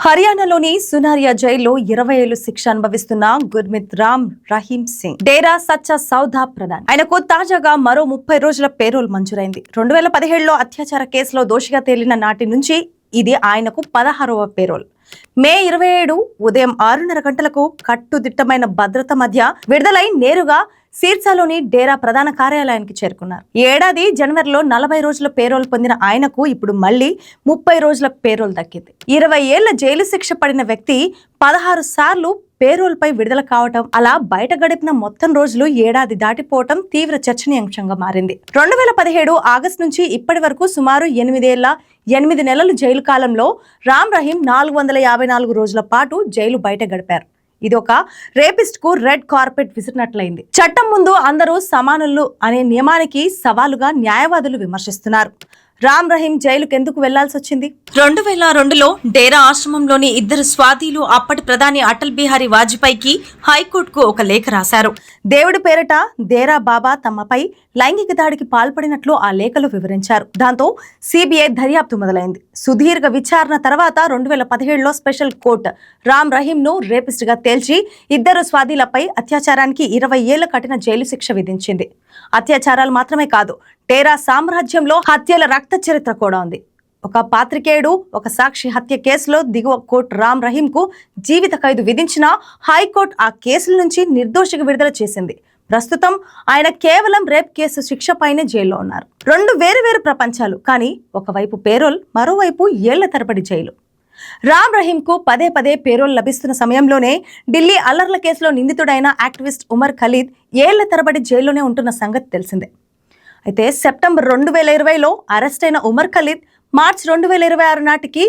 హర్యానాలోని సునారియా జైల్లో 20 ఏళ్లు శిక్ష అనుభవిస్తున్న గుర్మిత్ రామ్ రహీం సింగ్ డేరా సచ్చా సౌదా ప్రధాన్. ఆయనకు తాజాగా మరో 30 రోజుల పేరోల్ మంజూరైంది. 2017లో అత్యాచార కేసులో దోషిగా తేలిన నాటి నుంచి ఇది ఆయనకు 16వ పేరోల్. మే 27 ఉదయం 6:30 గంటలకు కట్టుదిట్టమైన భద్రత మధ్య విడుదలై నేరుగా సిర్సాలోని డేరా ప్రధాన కార్యాలయానికి చేరుకున్నారు. ఏడాది జనవరిలో 40 రోజుల పేరోల్ పొందిన ఆయనకు ఇప్పుడు మళ్లీ 30 రోజుల పేరోల్ దక్కింది. 20 ఏళ్ల జైలు శిక్ష పడిన వ్యక్తి 16 సార్లు పేరోల్ పై విడుదల కావటం, అలా బయట గడిపిన మొత్తం రోజులు ఏడాది దాటిపోవటం తీవ్ర చర్చనీయాంశంగా మారింది. 2017 ఆగస్టు నుంచి ఇప్పటి వరకు సుమారు 8 నెలలు జైలు కాలంలో రామ్ రహీం 454 రోజుల పాటు జైలు బయట గడిపారు. ఇది ఒక రేపిస్ట్ కు రెడ్ కార్పెట్ విసిరినట్లయింది. చట్టం ముందు అందరూ సమానులు అనే నియమానికి సవాలుగా న్యాయవాదులు విమర్శిస్తున్నారు. రామ్ రహీం జైలుకు ఎందుకు వెళ్లాల్సి వచ్చింది? 2002లో డేరా ఆశ్రమంలోని 2 స్వాధీలు అప్పటి ప్రధాని అటల్ బిహారీ వాజ్పేయికి హైకోర్టుకు ఒక లేఖ రాశారు. దేవుడి పేరిట డేరా బాబా తమపై లైంగిక దాడికి పాల్పడినట్లు ఆ లేఖలో వివరించారు. దాంతో సిబిఐ దర్యాప్తు మొదలైంది. సుదీర్ఘ విచారణ తర్వాత 2017లో స్పెషల్ కోర్టు రామ్ రహీం ను రేపిస్ట్ గా తేల్చి 2 స్వాధీలపై అత్యాచారానికి 20 ఏళ్ల కఠిన జైలు శిక్ష విధించింది. అత్యాచారాలు మాత్రమే కాదు, డేరా సామ్రాజ్యంలో హత్యల రక్త చరిత్ర కూడా ఉంది. ఒక పాత్రికేయుడు, ఒక సాక్షి హత్య కేసులో దిగువ కోర్టు రామ్ రహీం కు జీవిత ఖైదు విధించిన హైకోర్టు ఆ కేసుల నుంచి నిర్దోషిగా విడుదల చేసింది. ప్రస్తుతం ఆయన కేవలం రేప్ కేసు శిక్ష పైనే జైల్లో ఉన్నారు. 2 వేరు ప్రపంచాలు. కానీ ఒకవైపు పేరోల్, మరోవైపు ఏళ్ల తరబడి జైలు. రామ్ రహీం కు పదే పేరోల్ లభిస్తున్న సమయంలోనే ఢిల్లీ అల్లర్ల కేసులో నిందితుడైన యాక్టివిస్ట్ ఉమర్ ఖలీద్ ఏళ్ల తరబడి జైల్లోనే ఉంటున్న సంగతి తెలిసిందే. అయితే సెప్టెంబర్ 2020లో అరెస్ట్ అయిన ఉమర్ ఖలీద్ మార్చి 2026 నాటికి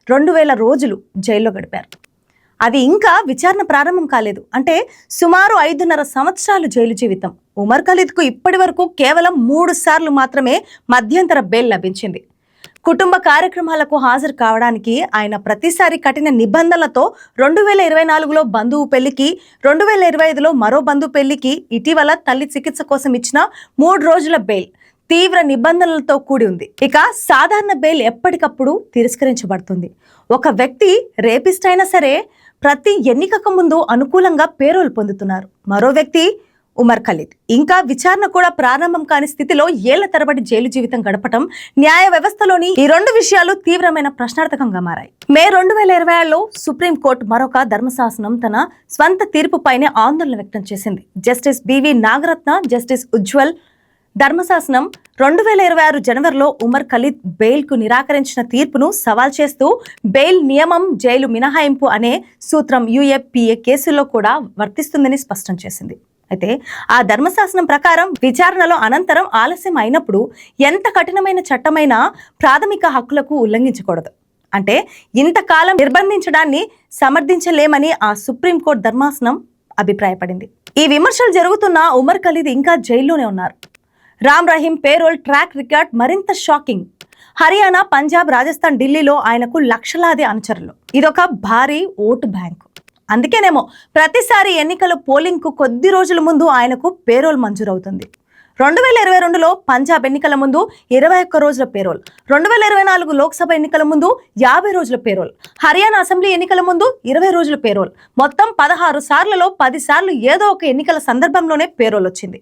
2000 రోజులు జైల్లో గడిపారు. అది ఇంకా విచారణ ప్రారంభం కాలేదు. అంటే సుమారు 5.5 సంవత్సరాలు జైలు జీవితం. ఉమర్ ఖలీద్ కు ఇప్పటి వరకు కేవలం 3 సార్లు మాత్రమే మధ్యంతర బెయిల్ లభించింది. కుటుంబ కార్యక్రమాలకు హాజరు కావడానికి ఆయన ప్రతిసారి కఠిన నిబంధనలతో 2024లో బంధువు పెళ్లికి, 2025లో మరో బంధువు పెళ్లికి, ఇటీవల తల్లి చికిత్స కోసం ఇచ్చిన 3 రోజుల బెయిల్ తీవ్ర నిబంధనలతో కూడి ఉంది. ఇక సాధారణ బెయిల్ ఎప్పటికప్పుడు తిరస్కరించబడుతుంది. ఒక వ్యక్తి రేపిస్ట్ అయినా సరే ప్రతి ఎన్నికకు ముందు అనుకూలంగా పేరోల్ పొందుతున్నారు. మరో వ్యక్తి ఉమర్ ఖలీద్ ఇంకా విచారణ కూడా ప్రారంభం కాని స్థితిలో ఏళ్ల తరబడి జైలు జీవితం గడపటం న్యాయ వ్యవస్థలోని ఈ 2 విషయాలు తీవ్రమైన ప్రశ్నార్థకంగా మారాయి. మే 2026లో సుప్రీంకోర్టు మరొక ధర్మశాసనం తన స్వంత తీర్పుపైనే ఆందోళన వ్యక్తం చేసింది. Justice B V Nagarathna, justice Ujjal ధర్మశాసనం 2026 జనవరిలో ఉమర్ ఖలీద్ బెయిల్ కు నిరాకరించిన తీర్పును సవాల్ చేస్తూ బెయిల్ నియమం జైలు మినహాయింపు అనే సూత్రం UAPA కేసుల్లో కూడా వర్తిస్తుందని స్పష్టం చేసింది. అయితే ఆ ధర్మశాసనం ప్రకారం విచారణలో అనంతరం ఆలస్యం అయినప్పుడు ఎంత కఠినమైన చట్టమైనా ప్రాథమిక హక్కులకు ఉల్లంఘించకూడదు. అంటే ఇంతకాలం నిర్బంధించడాన్ని సమర్థించలేమని ఆ సుప్రీంకోర్టు ధర్మాసనం అభిప్రాయపడింది. ఈ విమర్శలు జరుగుతున్న ఉమర్ ఖలీద్ ఇంకా జైల్లోనే ఉన్నారు. Ram Rahim payroll track record మరింత షాకింగ్. హర్యానా, పంజాబ్, రాజస్థాన్, ఢిల్లీలో ఆయనకు లక్షలాది అనుచరులు. ఇదొక భారీ ఓటు బ్యాంకు. అందుకేనేమో ప్రతిసారి ఎన్నికల పోలింగ్ కు కొద్ది రోజుల ముందు ఆయనకు పేరోల్ మంజూరవుతుంది. 2022లో పంజాబ్ ఎన్నికల ముందు 21 రోజుల పేరోల్, 2024 లోక్సభ ఎన్నికల ముందు 50 రోజుల పేరోల్, హర్యానా అసెంబ్లీ ఎన్నికల ముందు 20 రోజుల పేరోల్, మొత్తం 16 సార్లలో 10 సార్లు ఏదో ఒక ఎన్నికల సందర్భంలోనే పేరోల్ వచ్చింది.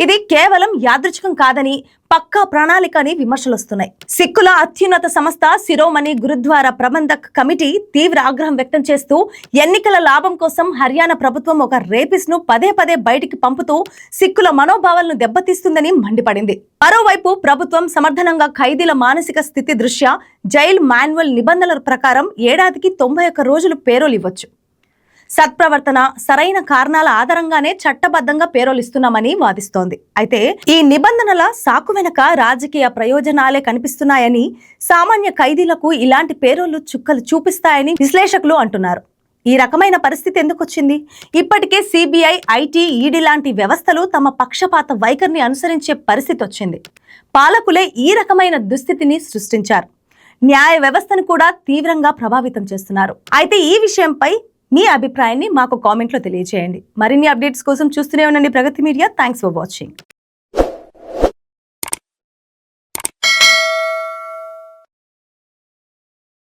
ఇది కేవలం యాదృచ్ఛికం కాదని, పక్కా ప్రణాళిక అని విమర్శలు వస్తున్నాయి. సిక్కుల అత్యున్నత సంస్థ శిరోమణి గురుద్వారా ప్రబంధక్ కమిటీ తీవ్ర ఆగ్రహం వ్యక్తం చేస్తూ ఎన్నికల లాభం కోసం హర్యానా ప్రభుత్వం ఒక రేపిస్ట్ ను పదే బయటికి పంపుతూ సిక్కుల మనోభావాలను దెబ్బతీస్తుందని మండిపడింది. మరోవైపు ప్రభుత్వం సమర్థనంగా ఖైదీల మానసిక స్థితి దృష్ట్యా జైలు మాన్యువల్ నిబంధనల ప్రకారం ఏడాదికి 91 రోజులు పేరోల్ ఇవ్వచ్చు. సత్ప్రవర్తన, సరైన కారణాల ఆధారంగానే చట్టబద్ధంగా పేరోల్ ఇస్తున్నామని వాదిస్తోంది. అయితే ఈ నిబంధనల సాకు వెనక రాజకీయ ప్రయోజనాలే కనిపిస్తున్నాయని, సామాన్య ఖైదీలకు ఇలాంటి పేరోళ్లు చుక్కలు చూపిస్తాయని విశ్లేషకులు అంటున్నారు. ఈ రకమైన పరిస్థితి ఎందుకు వచ్చింది? ఇప్పటికే సిబిఐ, ఐటీ, ఈడీ లాంటి వ్యవస్థలు తమ పక్షపాత వైఖరిని అనుసరించే పరిస్థితి వచ్చింది. పాలకులే ఈ రకమైన దుస్థితిని సృష్టించారు. న్యాయ వ్యవస్థను కూడా తీవ్రంగా ప్రభావితం చేస్తున్నారు. అయితే ఈ విషయంపై మీ అభిప్రాయాన్ని మాకు కామెంట్లో తెలియజేయండి. మరిన్ని అప్డేట్స్ కోసం చూస్తూనే ఉండండి ప్రగతి మీడియా. Thanks for watching.